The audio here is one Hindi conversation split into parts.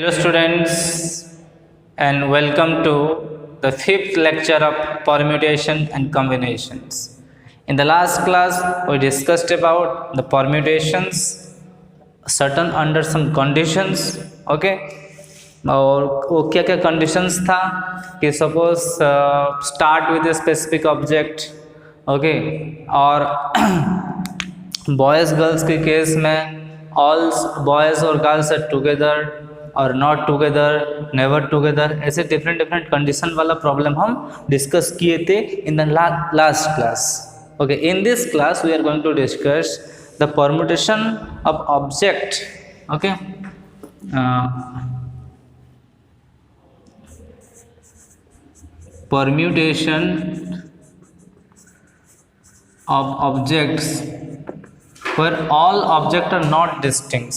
Hello students and welcome to the fifth lecture of permutation and combinations. In the last class we discussed about the permutations certain under some conditions. Okay, और वो क्या क्या conditions था कि suppose start with a specific object. Okay, और बॉयज़ गर्ल्स के केस में ऑल बॉयज़ और गर्ल्स आर टुगेदर और नॉट टुगेदर, नेवर टुगेदर, ऐसे डिफरेंट डिफरेंट कंडीशन वाला प्रॉब्लम हम डिस्कस किए थे in the last class. Okay, in this class we are going to discuss the permutation of object. Okay, permutation of objects where all objects are not distinct.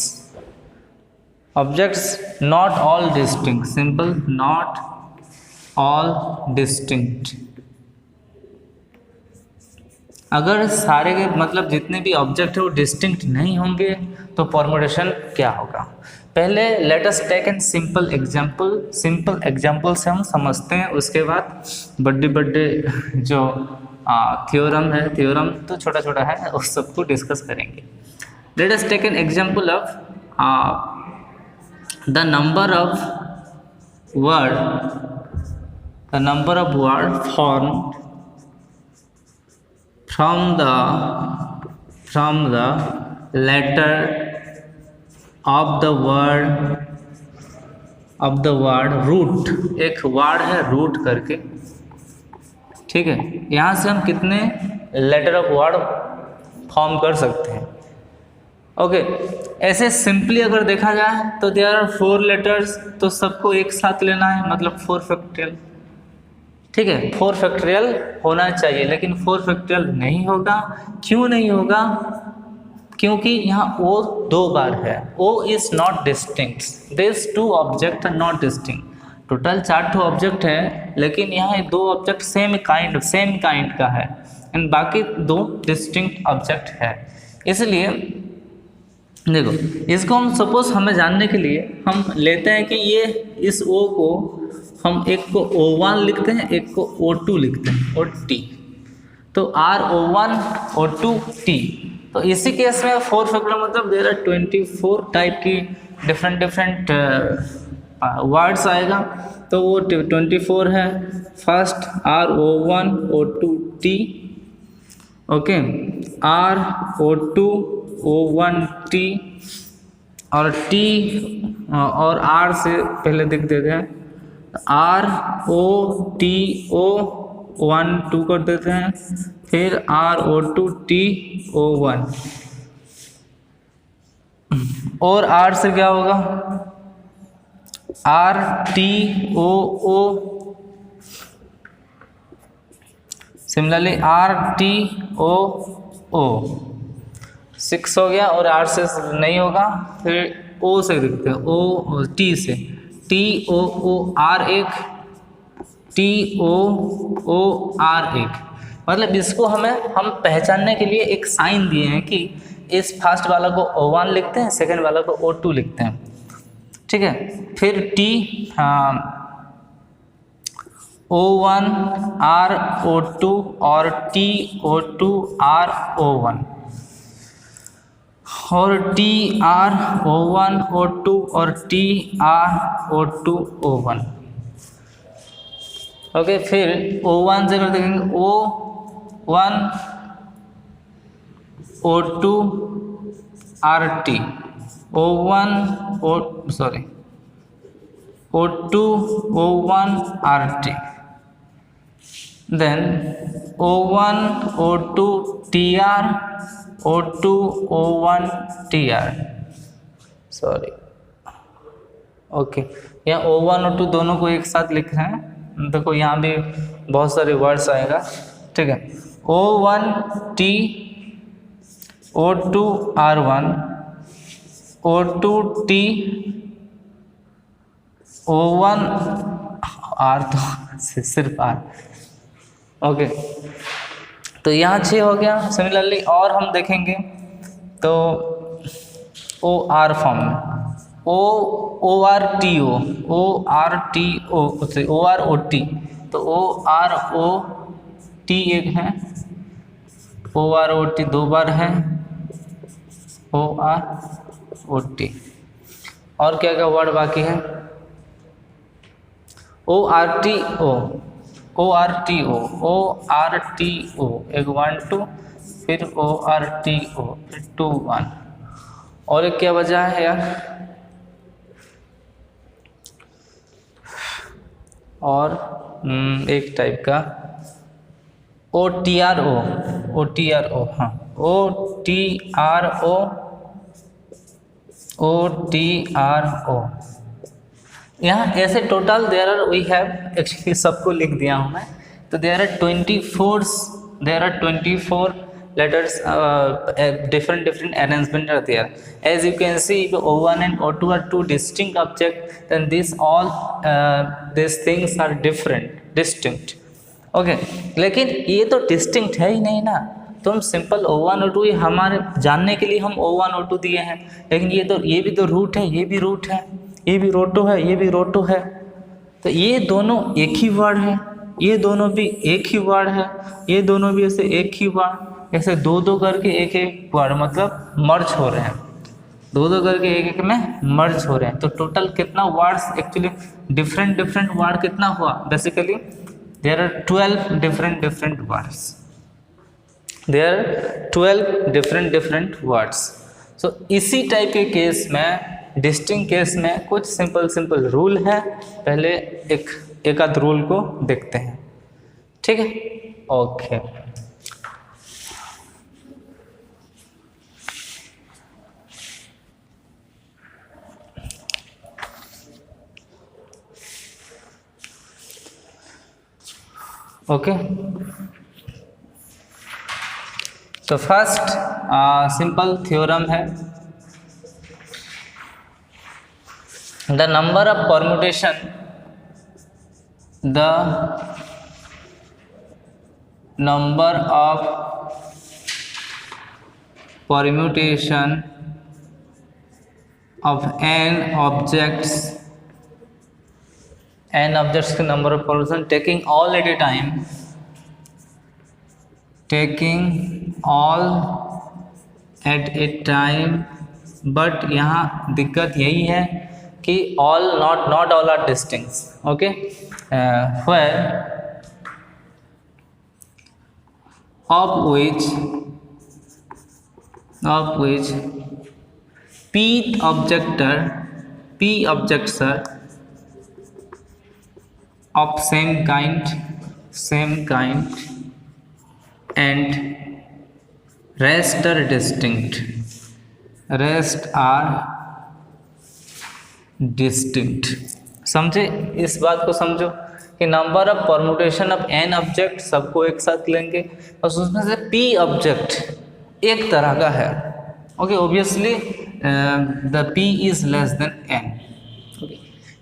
Objects not all distinct. Simple, not all distinct. अगर सारे के मतलब जितने भी ऑब्जेक्ट है वो डिस्टिंक्ट नहीं होंगे तो परम्यूटेशन क्या होगा. पहले let us take an simple example. Simple example से हम समझते हैं, उसके बाद बड़े जो थ्योरम है, थ्योरम तो छोटा छोटा है, उस सबको डिस्कस करेंगे. Let us take an example of the number of word formed from the letter of the word root. एक वर्ड है रूट करके, ठीक है. यहाँ से हम कितने लेटर ऑफ वर्ड फॉर्म कर सकते हैं. ओके, ऐसे सिंपली अगर देखा जाए तो देयर आर 4 लेटर्स, तो सबको एक साथ लेना है, मतलब 4 फैक्टोरियल. ठीक है, 4 फैक्टोरियल होना चाहिए, लेकिन 4 फैक्टोरियल नहीं होगा. क्यों नहीं होगा? क्योंकि यहाँ ओ 2 बार है. O is not distinct. This 2 object are not distinct. Total 4 object है, लेकिन यहाँ 2 ऑब्जेक्ट सेम काइंड का है एंड बाकी 2 डिस्टिंक्ट ऑब्जेक्ट है. इसलिए देखो, इसको हम सपोज हमें जानने के लिए हम लेते हैं कि ये इस ओ को हम एक को O1 लिखते हैं, एक को O2 लिखते हैं, और T, तो R01 O2 T. तो इसी केस में 4 फैक्टोरियल मतलब देयर आर 24 टाइप की डिफरेंट वर्ड्स आएगा. तो वो 24 है. First R01 O2 T. Okay, R02 O1 T और T और R से पहले लिख देते हैं ROTO 1 2 कर देते हैं, फिर RO2 TO1 और R से क्या होगा? RTOO, सिमिलरली RTOO 6 हो गया. और R से नहीं होगा, फिर O से लिखते हैं, O T से TOO R1 TOO R1. मतलब इसको हम पहचानने के लिए एक साइन दिए हैं कि इस फर्स्ट वाला को O1 लिखते हैं, सेकंड वाला को O2 लिखते हैं. ठीक है, फिर T O1 R O2 और TO2 R O1 और TR O1 O2 और TR O2 O1. ओके, फिर O1 से कर देंगे O1 O2 RT O1 O2 O1 RT. then O1 O2 TR O2 O1 TR. Sorry, okay, यहाँ O1 O2 दोनों को एक साथ लिख रहे हैं. देखो यहाँ भी बहुत सारे वर्ड्स आएगा. ठीक है, O1 T O2 R1 O2 T O1 R, तो सिर्फ R. ओके, तो यहाँ 6 हो गया. सिमिलरली और हम देखेंगे तो ओ आर फॉर्म में, ORTO, ORTO, OROT, तो OROT एक है, OROT दो बार है, OROT। और क्या क्या वर्ड बाकी है? ORTO, ORTO, ORTO, एक 1 2, फिर ORTO, फिर 2 1, और एक क्या बचा है यार? और एक टाइप का OTRO, OTRO, हाँ OTRO, OTRO। यहाँ ऐसे total there are, we have actually सबको लिख दिया हूँ मैं, तो there are 24 letters, different arrangement are there. As you can see, the O1 and O2 are two distinct objects, then these things are distinct. Okay, लेकिन ये तो डिस्टिंक्ट है ही नहीं ना, तो हम सिंपल O1 O2 हमारे जानने के लिए हम O1 O2 दिए हैं, लेकिन ये भी तो रूट है, ये भी रूट है, ये भी रोटो है, ये भी रोटो है, तो ये दोनों एक ही वर्ड है, ये दोनों भी एक ही वर्ड है, ये दोनों भी ऐसे एक ही वर्ड, ऐसे दो दो करके एक एक वर्ड मतलब मर्ज हो रहे हैं, दो दो करके एक एक में मर्ज हो रहे हैं। तो टोटल कितना वर्ड्स एक्चुअली डिफरेंट वर्ड कितना हुआ? Basically there are 12 different words, there are 12 different words. So इसी टाइप के केस में, डिस्टिंक्ट केस में कुछ सिंपल रूल है, पहले एक आध रूल को देखते हैं, ठीक है? Okay, okay. तो फर्स्ट सिंपल थ्योरम है, the number of permutation, the number of permutation of n objects के number of permutation taking all at a time, but यहाँ दिक्कत यही है कि all not all are distinct, okay, where of which p objects are of same kind and rest are distinct, समझे? इस बात को समझो कि number of permutation of n object सबको एक साथ लेंगे और उसमें से p ऑब्जेक्ट एक तरह का है, okay, obviously the p is less than n,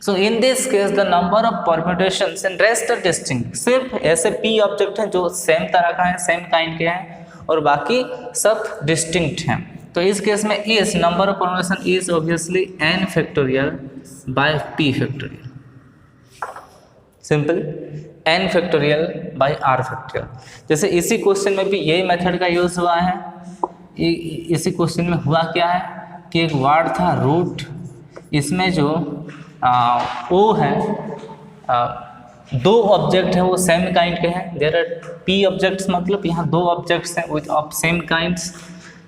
so in this case the number of permutations and rest are distinct. सिर्फ ऐसे p ऑब्जेक्ट हैं जो सेम तरह का है, सेम काइंड के हैं, और बाकी सब डिस्टिंक्ट हैं। तो इस केस में इस number of permutation is obviously n factorial by p factorial, simple n factorial by r factorial. जैसे इसी क्वेश्चन में भी यही मेथड का यूज हुआ है। इसी क्वेश्चन में हुआ क्या है कि एक वर्ड था रूट, इसमें जो ओ है, दो ऑब्जेक्ट हैं वो सेम काइंड के हैं, देयर आर p ऑब्जेक्ट्स, मतलब यहाँ दो ऑब्जेक्ट्स हैं with of same kinds,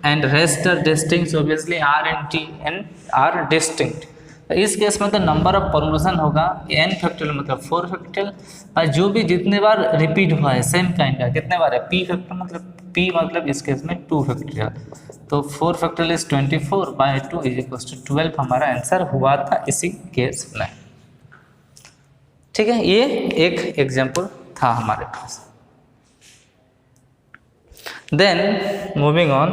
and rest are distinct, obviously r and t and r distinct. इस केस में तो नंबर ऑफ परम्यूटेशन होगा n फैक्टोरियल मतलब 4 फैक्टोरियल, और जो भी जितने बार रिपीट हुआ है सेम काइंड का कितने बार है p फैक्टोरियल, मतलब p मतलब इस केस में 2 फैक्टोरियल, तो 4 factorial is 24 by 2 is equal to 12 हमारा आंसर हुआ था इसी केस में, ठीक है? ये एक एग्जाम्पल था हमारे पास। Then moving on,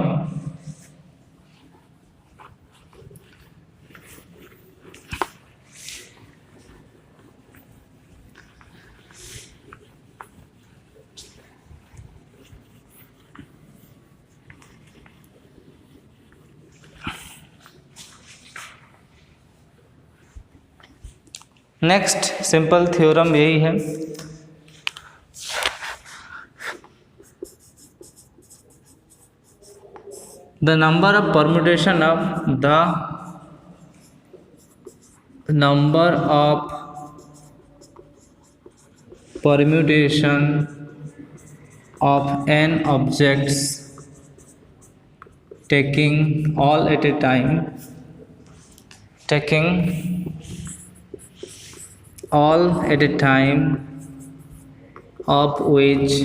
next simple theorem यही है, the number of permutation of number of permutation of n objects taking all at a time, of which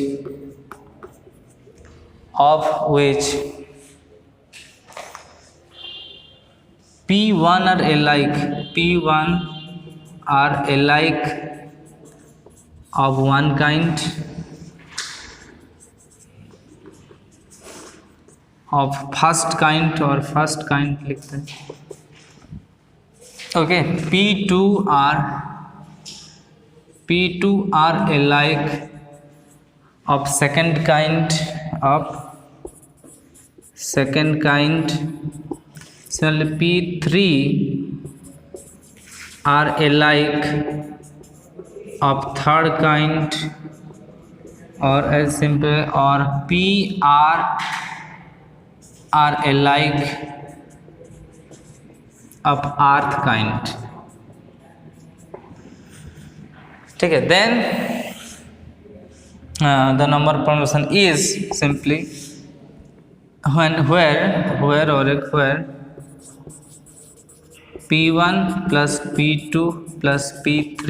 P1 are alike of one kind, of first kind लिखते हैं। Okay, P2 are alike of second kind, Similarly, P3 are alike of third kind, or as simple, or PR are alike of rth kind। ठीक है, then the number permutation is simply where P1 plus P2 plus P3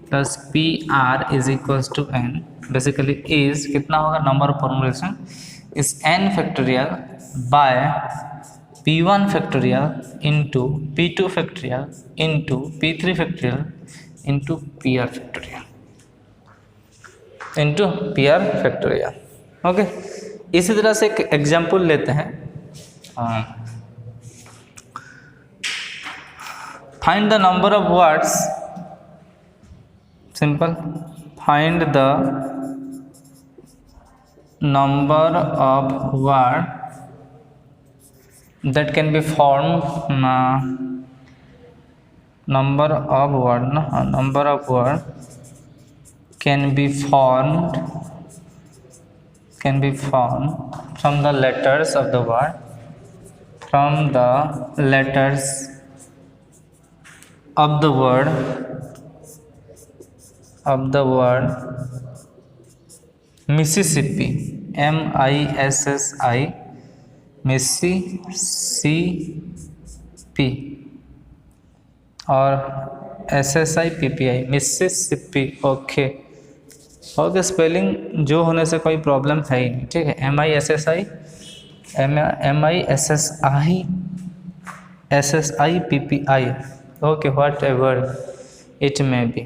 plus PR is equals to n, basically is कितना होगा, number of permutation is n factorial by P1 factorial into P2 factorial into P3 factorial into PR factorial okay. इसी तरह से एक एग्जाम्पल लेते हैं, find the number of words, simple, find the number of word that can be formed, number of word can be formed from the letters of the word, Mississippi, MISSI, Mississippi, और SSIPPI, Mississippi। ओके, स्पेलिंग जो होने से कोई प्रॉब्लम है ही नहीं, ठीक है। MISSI, SSIPPI, okay, what ever it may be,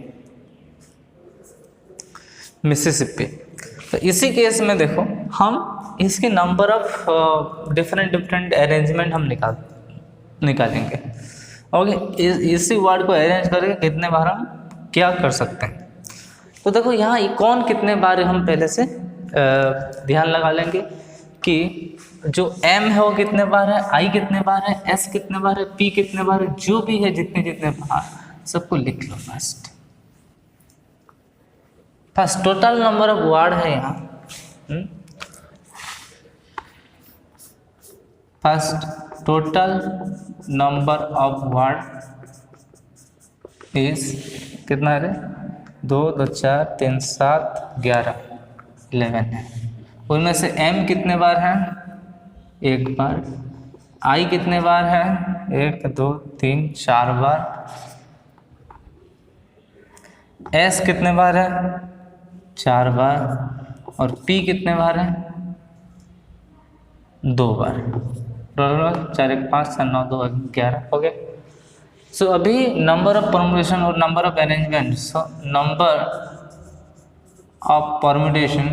Mississippi. तो इसी केस में देखो, हम इसके नंबर ऑफ डिफरेंट अरेंजमेंट हम निकालेंगे। ओके, इसी वर्ड को अरेंज करके कितने बार हम क्या कर सकते हैं। तो देखो यहाँ कौन कितने बार हम पहले से ध्यान लगा लेंगे कि जो M है वो कितने बार है, I कितने बार है, S कितने बार है, P कितने बार है, जो भी है जितने बार सबको लिख लो। First total number of word है यहाँ, first total number of word is कितना है, 2 2 4 3 7 11 11 है। उनमें से M कितने बार है, 1 बार। I कितने बार है, 1 2 3 4 बार। S कितने बार है, 4 बार। और P कितने बार है, 2 बार। 4 1 5 7 9 2 11 हो गया। सो अभी नंबर ऑफ परम्यूटेशन और number of arrangement, so number of permutation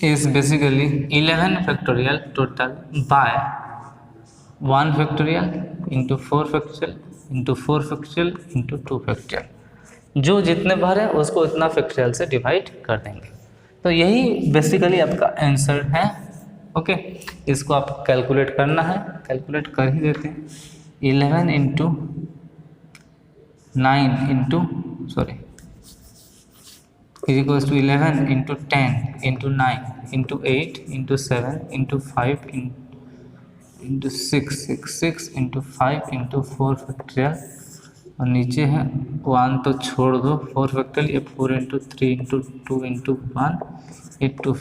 is basically 11 factorial total by 1 factorial into 4 factorial into 4 factorial into 2 factorial। जो जितने बार है उसको उतना फैक्टोरियल से डिवाइड कर देंगे। तो यही बेसिकली आपका आंसर है। ओके, इसको आप कैलकुलेट करना है, कैलकुलेट कर ही देते हैं। 11 into 9 into sorry is equals to 11 into 10 into 9 into 8 into 7 into 5 into 6 into 5 into 4 factorial और नीचे है 1 तो छोड़ दो 4 फैक्टोरियल, ये 4 इंटू 3 इंटू 2 इंटू 1 इंटू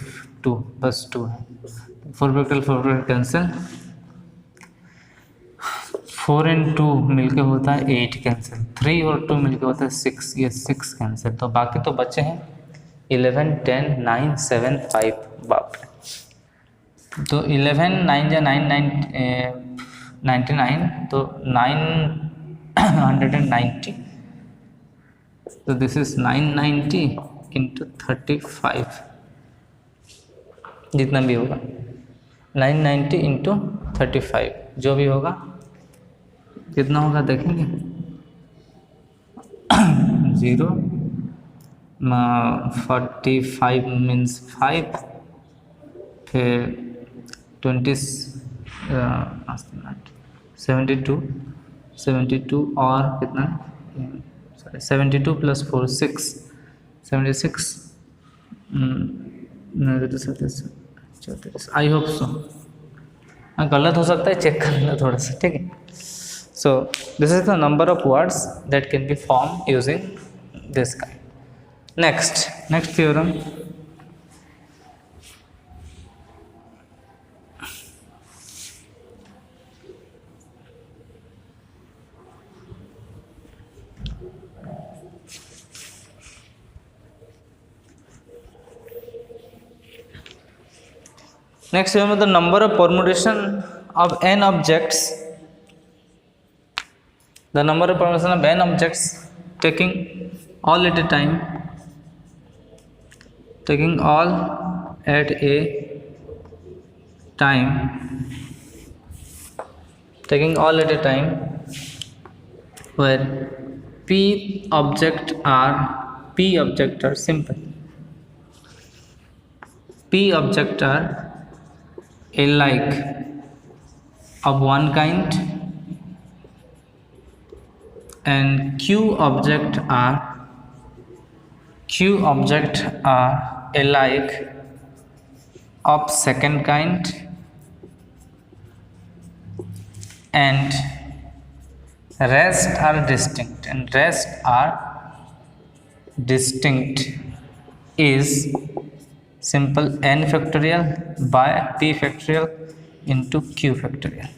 2 बस 2 है 4 फैक्टोरियल कैंसिल 4 and 2 मिलके होता है 8 कैंसिल 3 और 2 मिलके होता है 6 ये 6 कैंसिल तो बाकी तो बचे हैं 11 10 9 7 5 बाप रे तो 11 9 या 9 99 तो 990 तो दिस इज 990 इंटू 35 जितना भी होगा 990 इंटू 35 जो भी होगा कितना होगा देखेंगे 0 45 मीन्स 5 फिर 72 और कितना 72 प्लस 4 6 76 आई होप सो गलत हो सकता है चेक कर लेना थोड़ा सा ठीक है So this is the number of words that can be formed using this kind. Next theorem. Next theorem is the number of permutation of n objects. The number of permutation of n objects taking all at a time, where p object are simple. P object are alike of one kind and q object are alike of second kind and rest are distinct is simple n factorial by p factorial into q factorial.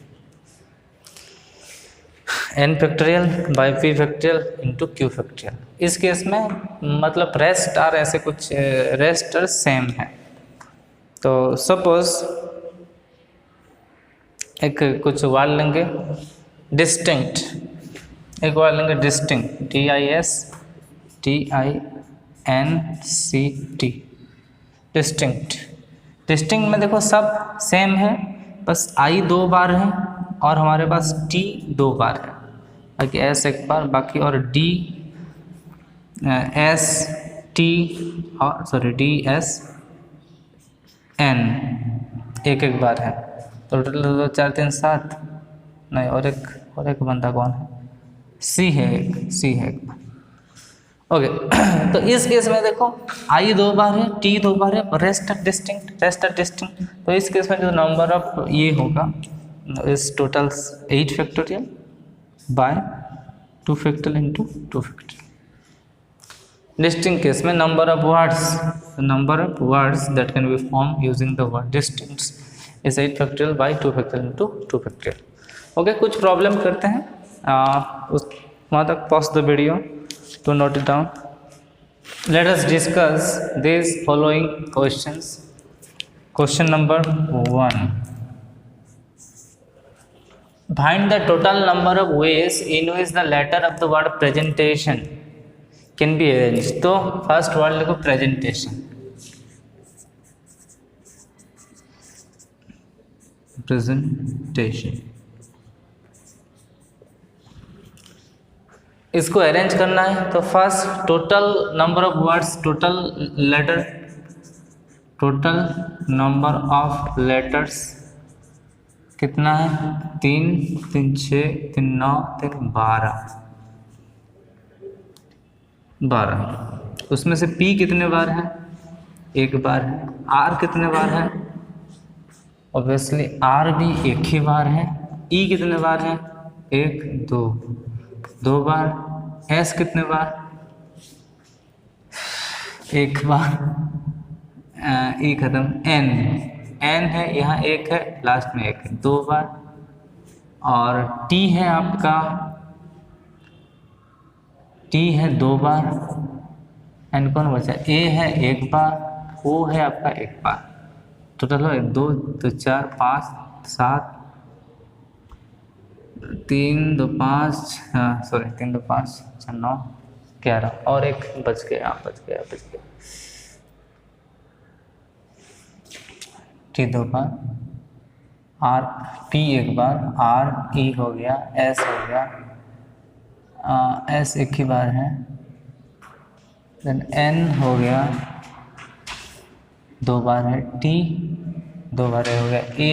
n factorial by p factorial into q factorial. इस केस में मतलब रेस्ट आर ऐसे कुछ रेस्ट आर सेम है. तो सपोज एक कुछ वर्ड लेंगे डिस्टिंक्ट, एक वर्ड लेंगे डिस्टिंक्ट DISTINCT डिस्टिंक्ट में देखो सब सेम है बस I 2 बार है और हमारे पास T 2 बार है बाकी S एक बार बाकी और D S T DS N एक बार है. तो टोटल 2 4 3 7 नहीं और एक बंदा कौन है C है एक बार. ओके तो इस केस में देखो I 2 बार है T 2 बार है रेस्ट आर डिस्टिंक्ट. तो इस केस में जो नंबर ऑफ ये होगा इस total 8 factorial by 2 factorial into 2 factorial. Distinct case में number of words that can be form using the word distinct is 8 factorial by 2 factorial into 2 factorial. Okay कुछ प्रॉब्लम करते हैं वहाँ तक pause the video to note it down. Let us discuss these following questions. Question number 1. Find the total number of ways in which the letter of the word presentation can be arranged. तो फर्स्ट वर्ड लिखो presentation. इसको अरेंज करना है तो first total number of words total number of letters कितना है 3 3 6 3 9 3 12. 12। उसमें से P कितने बार है? एक बार है। R कितने बार है? ऑब्वियसली R भी एक ही बार है। E कितने बार है? एक, दो बार। S कितने बार? एक बार। E खत्म। N है, यहाँ एक है, लास्ट में एक है, 2 बार। और T है आपका, T है 2 बार। N कौन बचा? A है 1 बार, O है आपका 1 बार। टोटल हो 2 2 4 5 7, 3 2 5, सॉरी 3 2 5 6 9 11, और एक बच गया। T 2 बार, R T 1 बार, R E हो गया, S हो गया, S एक ही बार है, देन N हो गया 2 बार है, T 2 बार हो गया, A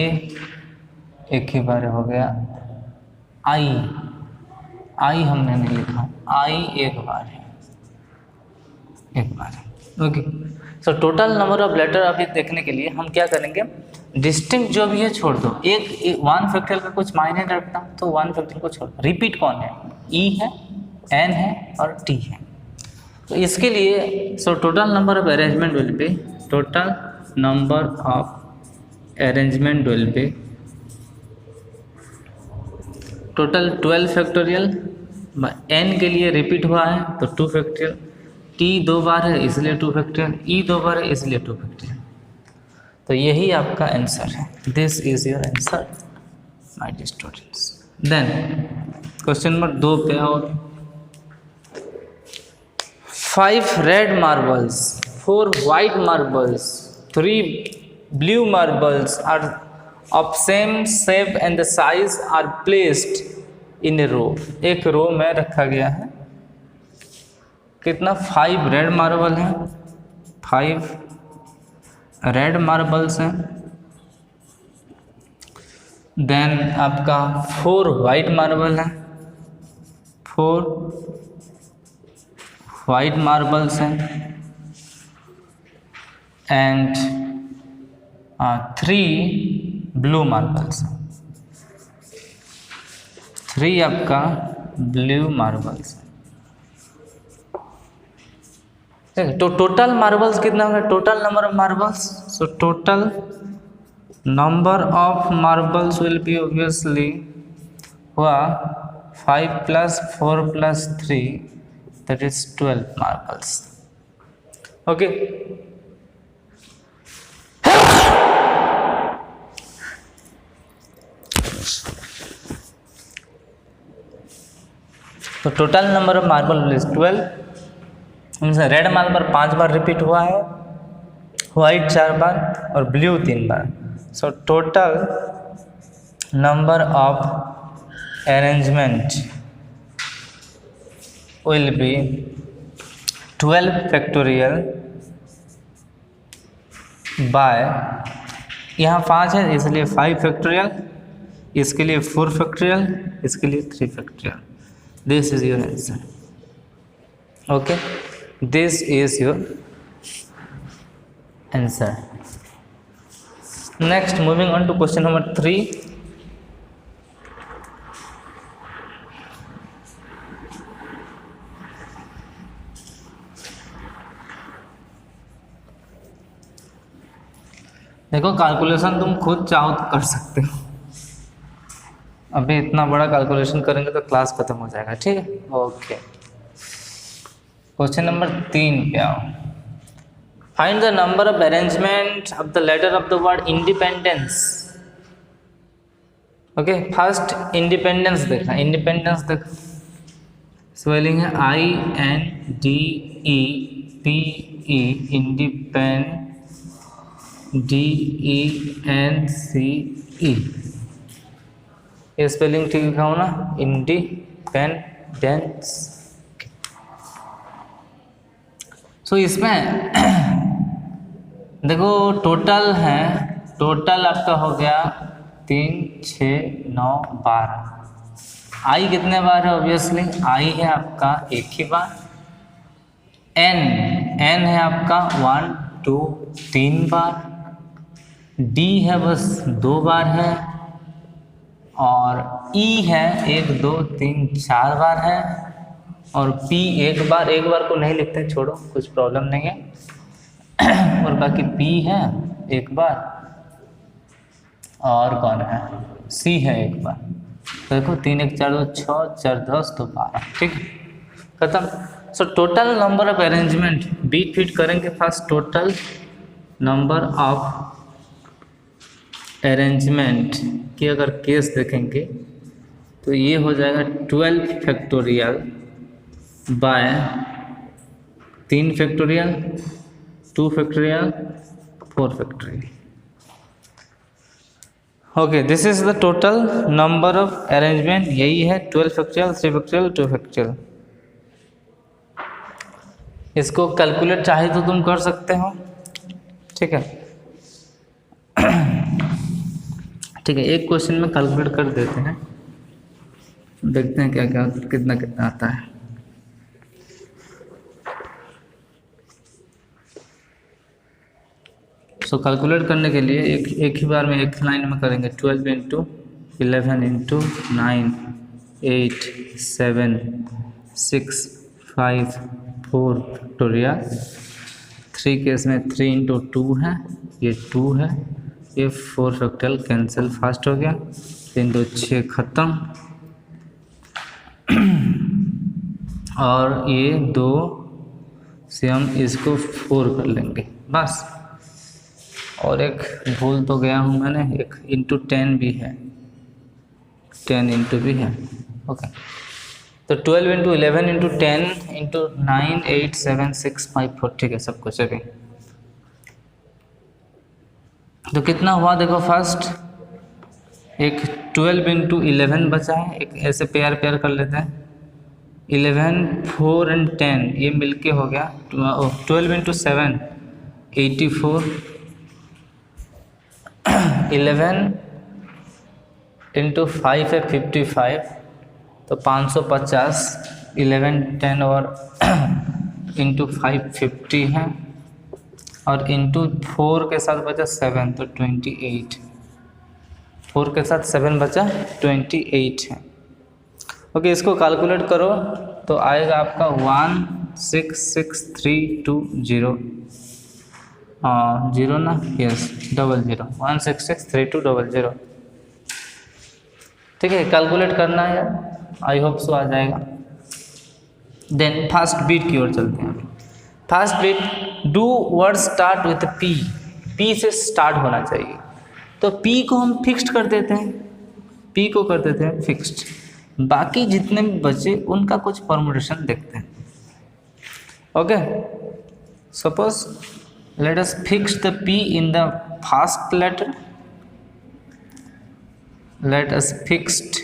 एक ही बार हो गया, I हमने नहीं लिखा, I एक बार है, okay. So total number of letter अभी देखने के लिए हम क्या करेंगे, डिस्टिंक्ट जो भी है छोड़ दो, एक 1 फैक्टोरियल का कुछ मायने नहीं रखता, तो 1 फैक्टोरियल को छोड़ दो। रिपीट कौन है? E है, N है और T है। तो इसके लिए सो total number of arrangement will be, total number of arrangement will be total 12 factorial. N के लिए रिपीट हुआ है तो 2 फैक्टोरियल, T 2 बार है इसलिए 2 फैक्टोरियल, E 2 बार है इसलिए 2 फैक्टोरियल। तो यही आपका आंसर है। This is your answer my dear students. Then question number 2 पे आओ। 5 red marbles, 4 white marbles, 3 blue marbles are of same shape and the size are placed in a row। एक रो में रखा गया है। कितना? 5 रेड मार्बल हैं, 5 रेड मार्बल्स हैं, देन आपका 4 वाइट मार्बल हैं, 4 वाइट मार्बल्स हैं, एंड 3 ब्लू मार्बल्स हैं, 3 आपका ब्लू मार्बल्स हैं। तो टोटल मार्बल्स कितना होगा? Total number of marbles, so total number of marbles will be obviously हुआ 5 + 4 + 3 दैट इज 12 मार्बल्स। ओके, तो total number of marble is 12। उनसे रेड मार्बल 5 बार रिपीट हुआ है, वाइट 4 बार और blue 3 bar. So total number of arrangement will be 12 factorial bye, यहाँ 5 है इसलिए 5 फैक्टोरियल, इसके लिए 4 फैक्टोरियल, इसके लिए 3 factorial. This is your answer. Okay, this is your answer. Next, moving on to question number 3. देखो, कैलकुलेशन तुम खुद चाहो तो कर सकते हो। अभी इतना बड़ा कैलकुलेशन करेंगे तो क्लास खत्म हो जाएगा, ठीक है? ओके, क्वेश्चन नंबर 3 पे आओ। Find the number of arrangement of the letter of the word independence. Okay, first independence देखा, इंडिपेंडेंस देखा, स्पेलिंग है INDEPE, DENCE। ये स्पेलिंग ठीक लिखा हो ना, इंडिपेंडेंस। सो इसमें देखो टोटल है, टोटल आपका हो गया 3 6 9 12। आई कितने बार है? ऑब्वियसली आई है आपका एक ही बार, एन है आपका 1 2 3 बार, डी है बस 2 बार है, और ई है 1 2 3 4 बार है, और पी एक बार को नहीं लिखते, छोड़ो कुछ प्रॉब्लम नहीं है। और बाकी पी है 1 बार, और कौन है, सी है 1 बार। तो देखो 3 1 4 2 6 4 10 तो 12, ठीक है, खत्म। So total number of arrangement bit fit करेंगे first, total number of arrangement की अगर केस देखेंगे तो ये हो जाएगा 12 factorial by 3 factorial 2 factorial 4 factorial. Okay, this is the total number of arrangement, यही है 12 फैक्टोरियल 3 फैक्टोरियल 2 फैक्टोरियल। इसको कैलकुलेट चाहे तो तुम कर सकते हो, ठीक है, ठीक है। एक क्वेश्चन में कैलकुलेट कर देते हैं, देखते हैं क्या क्या कितना कितना आता है। सो कैलकुलेट करने के लिए एक ही बार में एक लाइन में करेंगे। 12 इंटू 11 इंटू 9 8 7 6 5 4 फैक्टोरियल। 3 केस में 3 इंटू 2 है, ये 2 है, ये 4 फैक्टोरियल कैंसिल फास्ट हो गया, 3 2 6 ख़त्म, और ये 2 से हम इसको 4 कर लेंगे बस। और एक भूल तो गया हूँ मैंने, एक इंटू 10 भी है, 10 इंटू भी है, ओके। तो 12 इंटू 11 इंटू 10 इंटू 9 8 7 6 5 4, ठीक है, सब कुछ अभी। तो कितना हुआ देखो, फर्स्ट एक 12 इंटू 11 बचा है, एक ऐसे पेयर कर लेते हैं। 11 4 एंड 10 ये मिलके हो गया 12 इंटू 7 84, 11 इंटू 5 है 55, तो 550, 11 10 और इंटू 5 50 है, और इंटू 4 के साथ बचा 7 तो 28, 4 के साथ 7 बचा 28 है। ओके, इसको कैलकुलेट करो तो आएगा आपका 16632 हाँ 0 ना, यस 00 1663200, ठीक है। कैलकुलेट करना है, आई होप सो आ जाएगा। देन फर्स्ट बीट की ओर चलते हैं। First bit, do word start with P, P से स्टार्ट होना चाहिए, तो पी को हम फिक्स्ड कर देते हैं, पी को कर देते हैं फिक्स्ड, बाकी जितने भी बचे उनका कुछ परमुटेशन देखते हैं। Okay, suppose let us fix the P in the first letter, let us fixed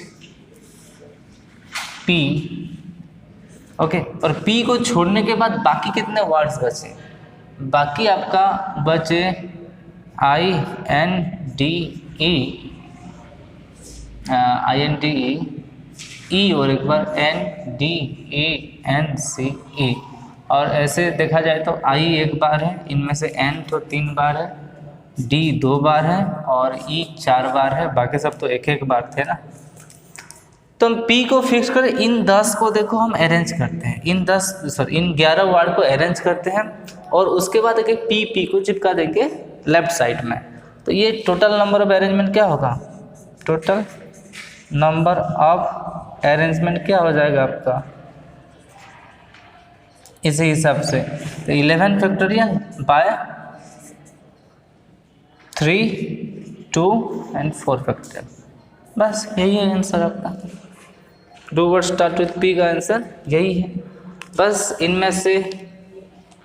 P, okay. और पी को छोड़ने के बाद बाकी कितने वर्ड्स बचे, बाकी आपका बचे आई एन डी ई और एक बार N D A N C E, और ऐसे देखा जाए तो आई एक बार है, इनमें से एन तो 3 बार है, डी 2 बार है, और ई 4 बार है, बाकी सब तो एक एक बार थे ना। तो हम पी को फिक्स करें, इन 10 को देखो हम अरेंज करते हैं, इन 11 वर्ड को अरेंज करते हैं, और उसके बाद एक पी को चिपका देंगे लेफ्ट साइड में। तो ये टोटल नंबर ऑफ अरेंजमेंट क्या होगा, टोटल नंबर ऑफ अरेंजमेंट क्या हो जाएगा आपका इसी हिसाब से। तो 11 फैक्टोरियल बाय 3 2 एंड 4 फैक्टोरियल, बस यही है आंसर आपका। Do word start with P का आंसर यही है। बस इनमें से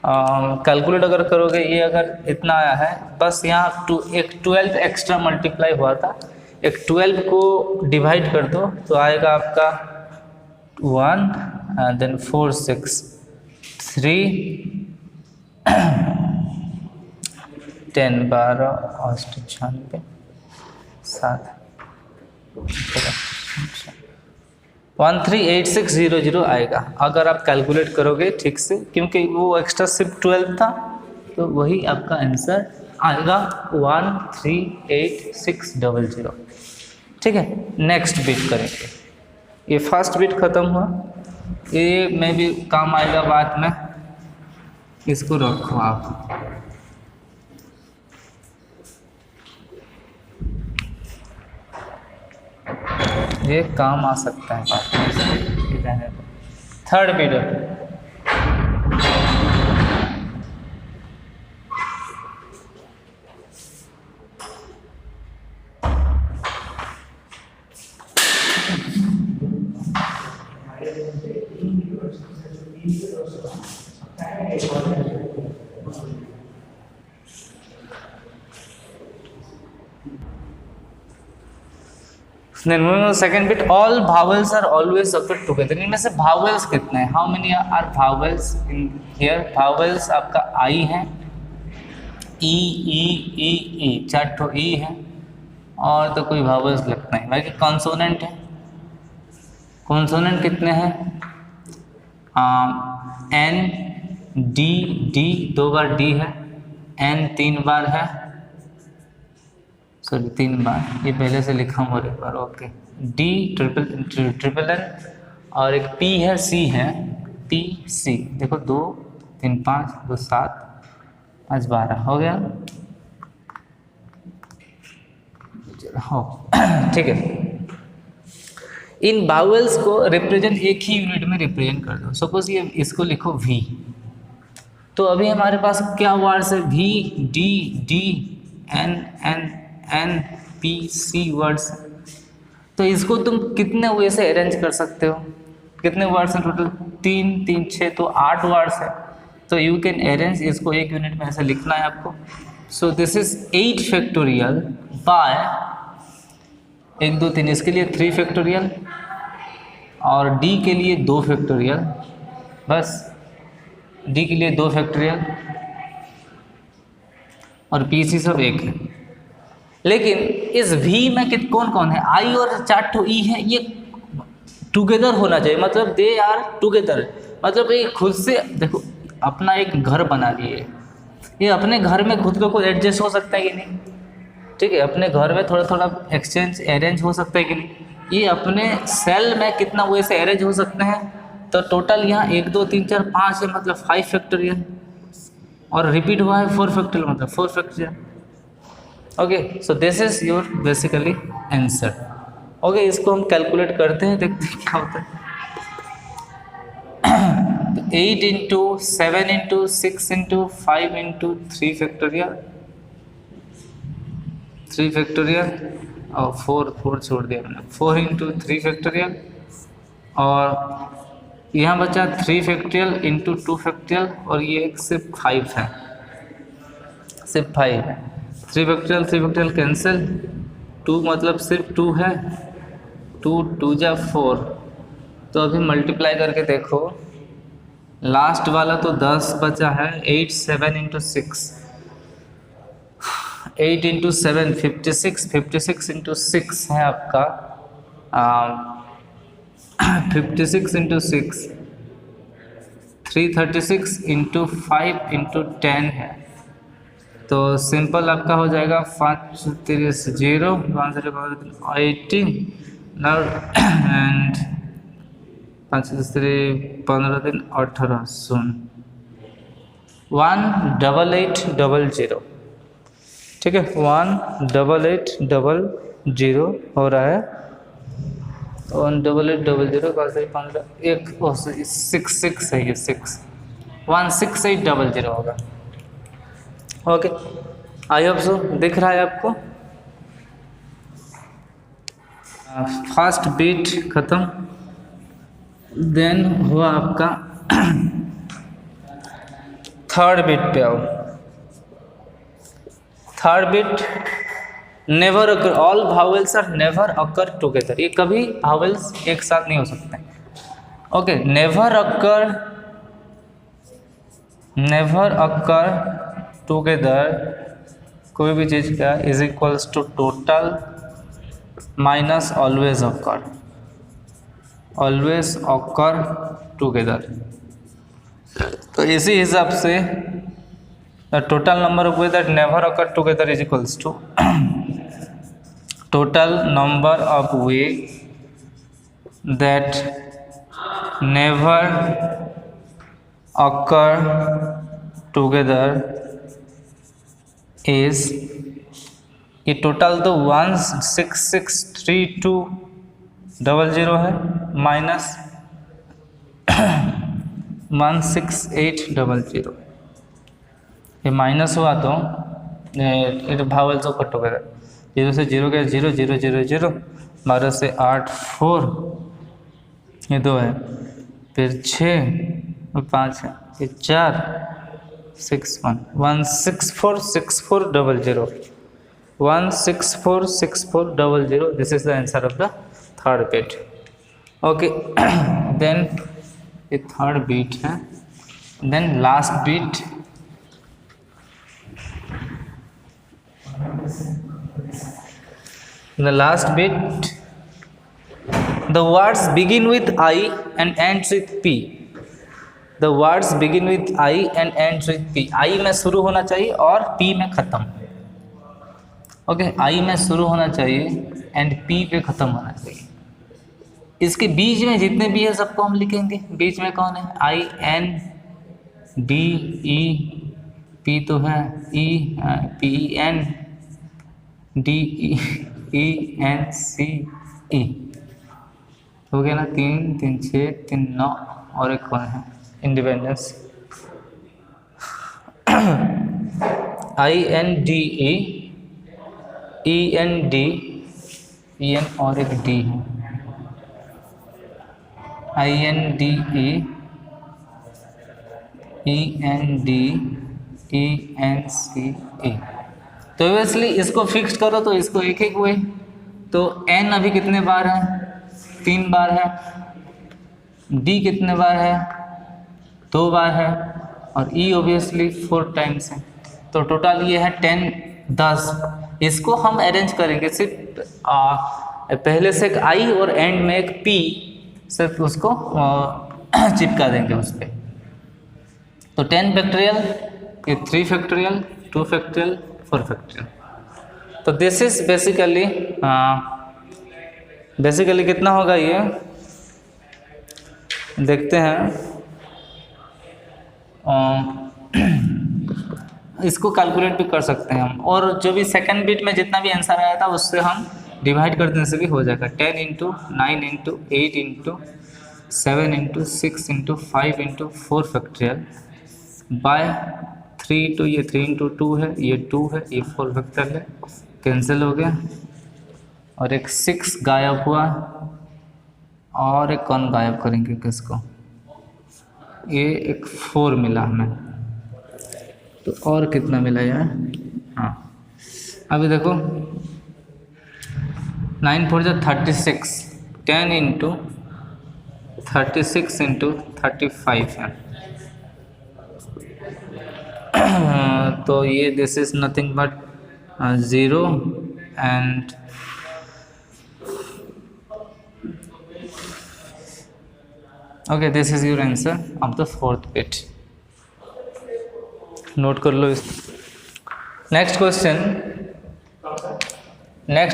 कैलकुलेट अगर करोगे, ये अगर इतना आया है, बस यहाँ एक 12 एक्स्ट्रा मल्टीप्लाई हुआ था, एक 12 को डिवाइड कर दो तो आएगा आपका 1 देन 4 6 3 10 12 8 96 7 138600 आएगा अगर आप कैलकुलेट करोगे ठीक से, क्योंकि वो एक्स्ट्रा सिर्फ 12 था, तो वही आपका आंसर आएगा 138600। ठीक है, नेक्स्ट बिट करेंगे। ये फर्स्ट बिट खत्म हुआ, ये में भी काम आएगा बाद में, इसको रखो आप। ये काम आ सकता है बाद में। Third bit second bit, all vowels are always occur together. इनमें से भावल्स कितने हैं, how many are vowels in here? Vowels आपका आई है, ई ई ई ई, 4 ठो ई है, और तो कोई भावल्स लगता है। बाकी कॉन्सोनेंट है, कॉन्सोनेंट कितने हैं? एन डी, डी 2 बार डी है, एन 3 बार है, सॉरी 3 बार, ये पहले से लिखा हूँ एक बार, ओके। डी ट्रिपल एन, और एक पी है, सी है, पी सी, देखो 2 3 5 2 7 5 12 हो गया, हो ठीक है। इन बाउल्स को रिप्रेजेंट एक ही यूनिट में रिप्रेजेंट कर दो। सपोज ये इसको लिखो वी, तो अभी हमारे पास क्या वर्ड्स है? V D D N N N P C words. तो इसको तुम कितने वे से अरेंज कर सकते हो? कितने वर्ड्स हैं टोटल? 3 3 6, तो 8 वर्ड्स है। तो यू कैन अरेंज इसको एक यूनिट में ऐसे लिखना है आपको। So this is 8 factorial bye 1 2 3, इसके लिए 3 फैक्टोरियल, और डी के लिए 2 फैक्टोरियल, बस डी के लिए 2 फैक्टोरियल, और पी सी सब 1 है। लेकिन इस V में कौन कौन है? I और 4 ठो E है, ये टुगेदर होना चाहिए, मतलब दे आर टुगेदर, मतलब ये खुद से देखो अपना एक घर बना लिए, ये अपने घर में खुद को एडजस्ट हो सकता है कि नहीं? ठीक है, अपने घर में थोड़ा थोड़ा एक्सचेंज अरेंज हो सकता है कि नहीं? ये अपने सेल में कितना वो ऐसे अरेंज हो सकते हैं? तो टोटल यहाँ 1 2 3 4 5 है, मतलब 5 फैक्टोरियल, और रिपीट हुआ है 4 फैक्टोरियल, मतलब 4 factorial. Okay, so this is your basically answer. Okay, इसको हम कैलकुलेट करते हैं, देखते हैं क्या होता है। 8 into 7 into 6 into 5 into 3 factorial, 3 factorial, और 4 छोड़ दिया मैंने, 4 इंटू 3 फैक्टोरियल, और यहाँ बचा 3 फैक्टोरियल इंटू 2 फैक्टोरियल, और ये एक सिर्फ 5 है, सिर्फ 5 है। 3 फैक्टोरियल कैंसिल, 2 मतलब सिर्फ 2 है, 2 2 जा 4। तो अभी मल्टीप्लाई करके देखो, लास्ट वाला तो 10 बचा है, 8 7 इंटू 6, 8 इंटू 7 56, 56 इंटू 6 है आपका 56 इंटू 6 336 इंटू 5 इंटू 10 है। तो सिंपल आपका हो जाएगा 5 3 0 18 एंड 5 3 15 दिन 18 0 18800। ठीक है, 18800 हो रहा है। 18800 का सही 15 एक 66 है, ये 16800 होगा। ओके, आई होप सो दिख रहा है आपको। फर्स्ट बीट खत्म, देन हुआ आपका थर्ड बीट पे आओ। Third bit never occur, all vowels are never occur together. ये कभी भावेल्स एक साथ नहीं हो सकते। ओके, नेवर अकर टुगेदर कोई भी चीज़ का is equals to total minus always occur. Always occur together. तो इसी हिसाब से the total number of way that never occur together is equals to total number of way that never occur together is, ये टोटल तो 1663200 है माइनस 16800, ये माइनस हुआ तो ये भावल्स ऑफ टुगेदर, 0 से 0 गया 0 0 0 0, 12 से 8 4, ये 2 है, फिर 6 और 5 है, ये 4 6 1 1646400 1646400, this is the answer of the third bit. Okay, then ये थर्ड बीट है, then last bit the last bit, the words begin with I and ends with P, the words begin with I and ends with P, I में शुरू होना चाहिए और P में ख़त्म। ओके, I में शुरू होना चाहिए एंड P पे ख़त्म होना चाहिए। इसके बीच में जितने भी है सबको हम लिखेंगे। बीच में कौन है? I N D E, P तो है E, P N D E N C E, हो गया ना? 3 3 6 3 9, और एक कौन है? Independence. I N D E E N D E N और एक D है, I N D E E N D E N C E। तो ऑब्वियसली इसको फिक्स करो तो इसको एक एक हुए, तो N अभी कितने बार है? 3 बार है, D कितने बार है? 2 बार है, और E ऑब्वियसली 4 टाइम्स है। तो टोटल ये है 10 10। इसको हम अरेंज करेंगे सिर्फ पहले से एक I और एंड में एक P, सिर्फ उसको चिपका देंगे उस पर। तो 10 फैक्टोरियल, ये 3 फैक्टोरियल, 2 फैक्टोरियल, 4 फैक्टोरियल। तो दिस इज बेसिकली कितना होगा ये देखते हैं। इसको कैलकुलेट भी कर सकते हैं हम, और जो भी सेकंड बिट में जितना भी आंसर आया था उससे हम डिवाइड कर देने से भी हो जाएगा। 10 × 9 × 8 × 7 × 6 × 5 × 4 फैक्टोरियल बाय 3 तो ये 3 × 2 है, ये 2 है, ये 4 फैक्टोरियल है, कैंसिल हो गया, और एक 6 गायब हुआ, और एक कौन गायब करेंगे किसको? ये एक 4 मिला हमें, तो और कितना मिला यार? हाँ, अभी देखो 9 4 जा 36, 10 × 36 × 35 है। तो ये this is nothing but 0 and okay, this is your answer of the fourth bit. Note कर लो इस। Next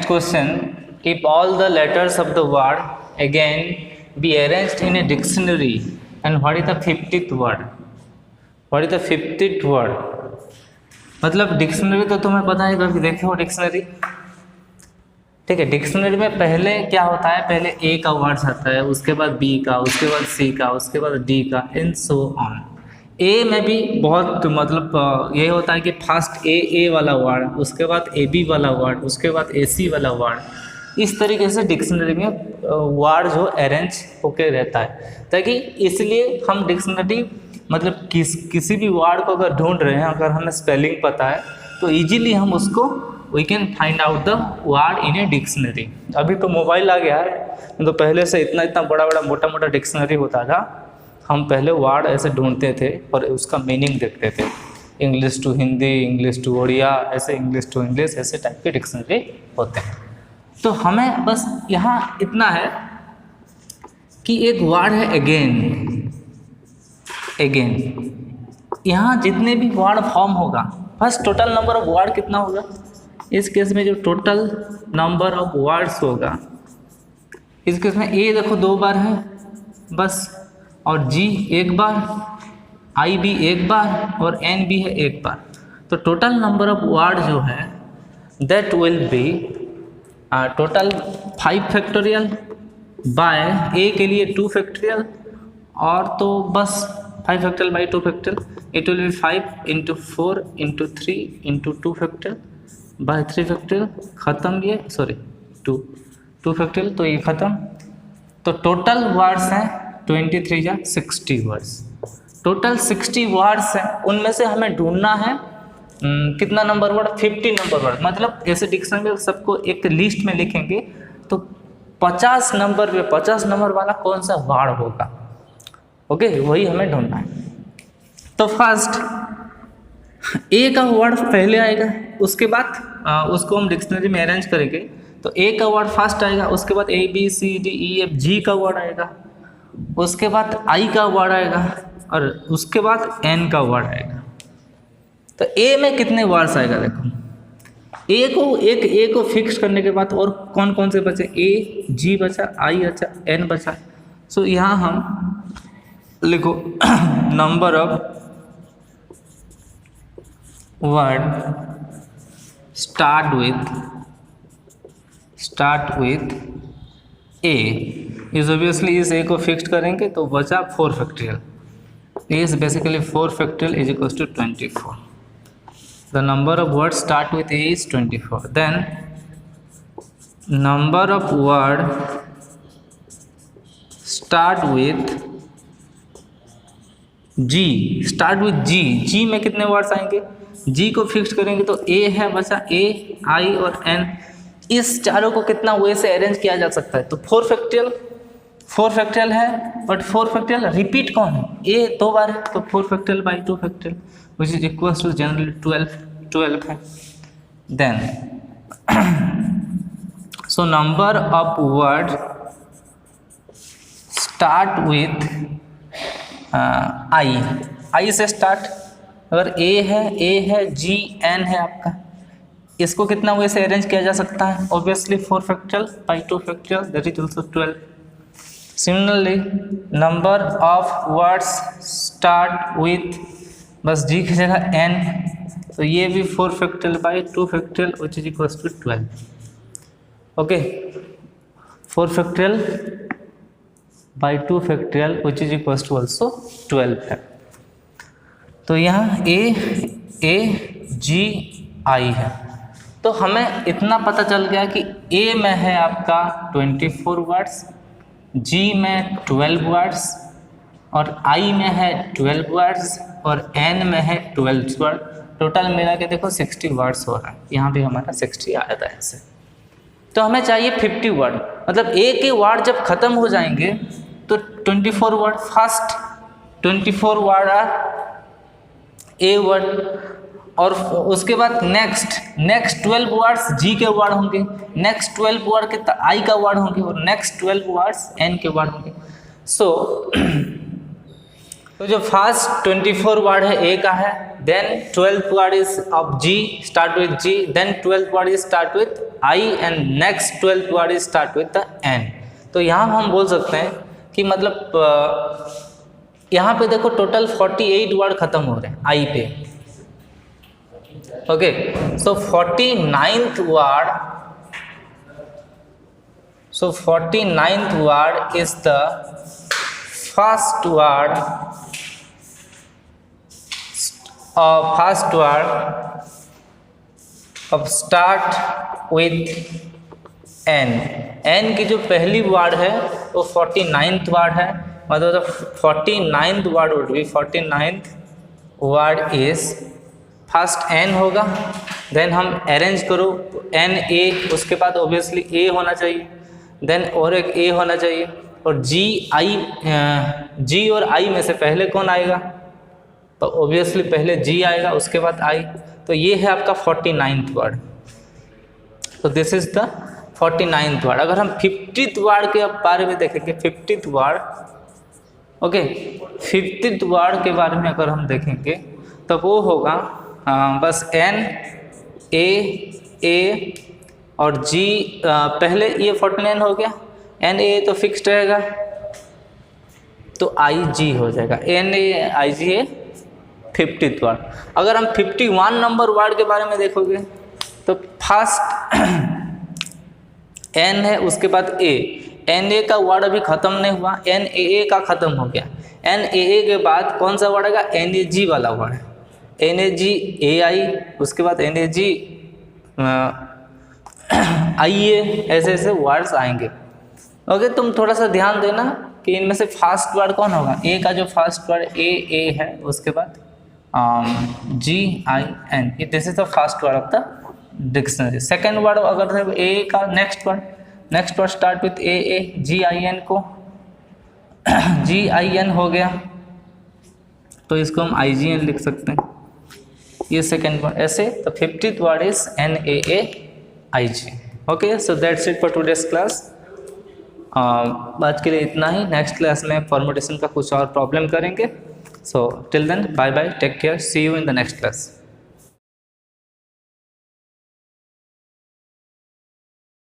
question, if all the letters of the word again be arranged in a dictionary and what is the 50th word? What is the 50th word? मतलब डिक्शनरी तो तुम्हें पता है, कभी देखे हो डिक्शनरी? ठीक है, डिक्शनरी में पहले क्या होता है? पहले ए का वर्ड्स आता है, उसके बाद बी का, उसके बाद सी का, उसके बाद डी का, एंड सो ऑन। ए में भी बहुत मतलब ये होता है कि फर्स्ट ए वाला वर्ड, उसके बाद ए बी वाला वर्ड, उसके बाद ए सी वाला वर्ड। इस तरीके से डिक्शनरी में वर्ड जो अरेंज होके रहता है, ताकि इसलिए हम डिक्शनरी मतलब किसी भी वर्ड को अगर ढूंढ रहे हैं, अगर हमें स्पेलिंग पता है तो इजीली हम उसको we can find out the word in a dictionary. अभी तो मोबाइल आ गया है, तो पहले से इतना बड़ा मोटा डिक्शनरी होता था। हम पहले वर्ड ऐसे ढूंढते थे और उसका मीनिंग देखते थे, English to Hindi, English to Odia, ऐसे इंग्लिश टू इंग्लिश, ऐसे टाइप के डिक्शनरी होते हैं। तो हमें बस यहाँ इतना है कि एक वर्ड है अगेन। अगेन यहाँ जितने भी वर्ड फॉर्म होगा, first total number of word कितना होगा, इस केस में जो टोटल नंबर ऑफ वर्ड्स होगा, इस केस में ए देखो 2 बार है बस, और जी 1 बार, आई भी 1 बार, और एन भी है 1 बार। तो टोटल नंबर ऑफ वर्ड जो है that will be total 5 factorial by A के लिए 2 फैक्टोरियल, और तो बस 5 factorial by 2 factorial, it will be 5 into 4 into 3 into 2 factorial by 3 factorial, ख़त्म ये, सॉरी 2 फैक्टोरियल, तो ये ख़त्म। तो टोटल वर्ड्स हैं 23 या 60 वर्ड्स, टोटल 60 वर्ड्स हैं। उनमें से हमें ढूंढना है कितना नंबर वर्ड, 50 नंबर वर्ड। मतलब ऐसे डिक्शनरी में सबको एक लिस्ट में लिखेंगे तो 50 नंबर पे 50 नंबर वाला कौन सा वर्ड होगा, ओके, वही हमें ढूंढना है। तो फर्स्ट ए का वर्ड पहले आएगा, उसके बाद उसको हम डिक्शनरी में अरेंज करेंगे। तो ए का वर्ड फर्स्ट आएगा, उसके बाद A B C D E F G का वर्ड आएगा, उसके बाद आई का वर्ड आएगा, और उसके बाद एन का वर्ड आएगा। तो ए में कितने वर्ड्स आएगा देखो, ए को फिक्स करने के बाद और कौन कौन से बचे, ए जी बचा, आई बचा, एन बचा। सो यहाँ हम लिखो number of word start with A is obviously इस ए को फिक्स करेंगे तो बचा 4 factorial, A is basically 4 factorial is equals to 24। The number of words start with A is 24. Then number of word start with G. Start with G. G में कितने वर्ड्स आएंगे, G को फिक्स करेंगे तो A है बचा, A, I और N। इस चारों को कितना वे से अरेंज किया जा सकता है, तो 4 फैक्टोरियल है, बट 4 फैक्टोरियल रिपीट कौन है, A 2 बार है, तो 4 factorial by 2 factorial which is equals to generally 12 है। Then so number of word start with I से स्टार्ट, अगर A है G N है आपका, इसको कितना वे से अरेंज किया जा सकता है, obviously 4 factorial by 2 factorial that is also 12। Similarly number of words start with बस जी की जगह n, तो ये भी 4 factorial by 2 factorial which is equals to 12। Okay, 4 factorial by 2 factorial which is equals to also 12 है। तो यहाँ ए जी आई है, तो हमें इतना पता चल गया कि ए में है आपका 24 वर्ड्स, जी में 12 वर्ड्स, और आई में है 12 वर्ड्स, और एन में है 12 वर्ड। टोटल मिला के देखो 60 वर्ड्स हो रहा है, यहाँ भी हमारा 60 आया था ऐसे। तो हमें चाहिए 50 वर्ड, मतलब ए के वर्ड जब खत्म हो जाएंगे तो 24 word, first 24 word are A word, और उसके बाद नेक्स्ट 12 वर्ड्स जी के वर्ड होंगे, नेक्स्ट 12 वर्ड के आई का वर्ड होंगे, और नेक्स्ट 12 वर्ड्स एन के वर्ड होंगे। सो तो जो फर्स्ट 24 वर्ड है ए का है, then 12th word is of G, start with G, then 12th word is start with I, and next 12th word is start with the N. तो यहाँ हम बोल सकते हैं कि मतलब यहाँ पे देखो टोटल 48 वर्ड खत्म हो रहे हैं आई पे। Okay, so 49th word is the first word of start with n। n की जो पहली वर्ड है वो 49th वर्ड है, मतलब 49th word would be 49th word is first n होगा, देन हम अरेंज करो n a, उसके बाद ऑब्वियसली a होना चाहिए, देन और एक a होना चाहिए, और जी और आई में से पहले कौन आएगा, तो ऑब्वियसली पहले जी आएगा, उसके बाद आई। तो ये है आपका 49th वर्ड। तो this is the 49th word. अगर हम 50th वर्ड के बारे में देखेंगे, 50th word, okay, 50th word के बारे में अगर हम देखेंगे तो वो होगा बस N A और G। पहले ये 49 हो गया, N A तो फिक्स्ड रहेगा, तो I G हो जाएगा, N A I G है 50th वर्ड। अगर हम 51 नंबर वर्ड के बारे में देखोगे तो फर्स्ट N है, उसके बाद A, N A का वर्ड अभी ख़त्म नहीं हुआ, N A A का ख़त्म हो गया, N A A के बाद कौन सा वर्ड आएगा, N A G वाला word, N A G A I, उसके बाद N A G I A, ऐसे ऐसे वर्ड्स आएंगे। ओके, तुम थोड़ा सा ध्यान देना कि इनमें से फास्ट वर्ड कौन होगा। ए का जो फास्ट वर्ड ए है, उसके बाद GIN, this is the fast word of the dictionary. Second word अगर ए का next word start with A, GIN को GIN हो गया तो इसको हम IGN लिख सकते हैं, ये सेकेंड वर्ड। ऐसे तो 50th word is NAAIG। Okay, so that's it for today's class. आज के लिए इतना ही। नेक्स्ट क्लास में फॉर्मेटेशन का कुछ और प्रॉब्लम करेंगे। So till then, bye bye, take care, see you in the next class.